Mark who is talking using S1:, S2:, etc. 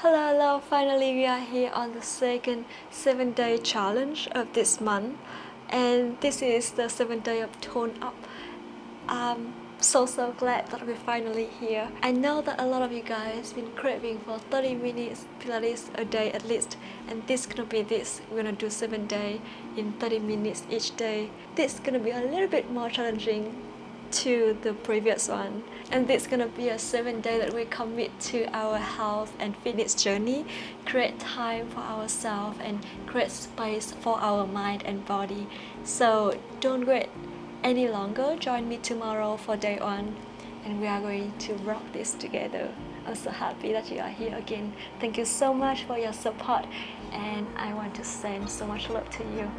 S1: Hello, finally we are here on the second 7-day challenge of this month, and this is the 7th day of Tone Up. I'm so glad that we're finally here. I know that a lot of you guys been craving for 30 minutes Pilates a day at least, and this gonna be this. We're gonna do 7 days in 30 minutes each day. This is gonna be a little bit more challenging to the previous one, and this is gonna be a 7 day that we commit to our health and fitness journey, create time for ourselves and create space for our mind and body. So don't wait any longer, join me tomorrow for day 1 and we are going to rock this together. I'm so happy that you are here again. Thank you so much for your support, and I want to send so much love to you.